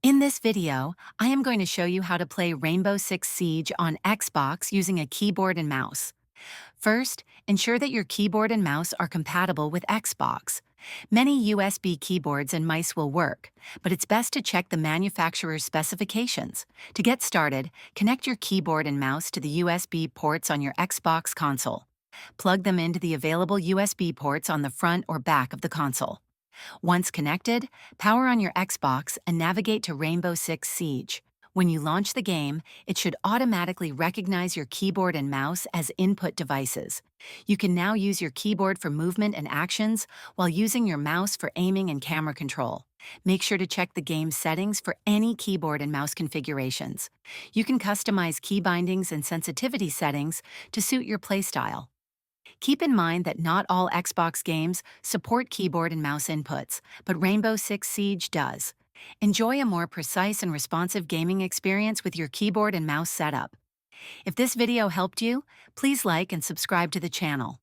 In this video, I am going to show you how to play Rainbow Six Siege on Xbox using a keyboard and mouse. First, ensure that your keyboard and mouse are compatible with Xbox. Many USB keyboards and mice will work, but it's best to check the manufacturer's specifications. To get started, connect your keyboard and mouse to the USB ports on your Xbox console. Plug them into the available USB ports on the front or back of the console. Once connected, power on your Xbox and navigate to Rainbow Six Siege. When you launch the game, it should automatically recognize your keyboard and mouse as input devices. You can now use your keyboard for movement and actions while using your mouse for aiming and camera control. Make sure to check the game's settings for any keyboard and mouse configurations. You can customize key bindings and sensitivity settings to suit your playstyle. Keep in mind that not all Xbox games support keyboard and mouse inputs, but Rainbow Six Siege does. Enjoy a more precise and responsive gaming experience with your keyboard and mouse setup. If this video helped you, please like and subscribe to the channel.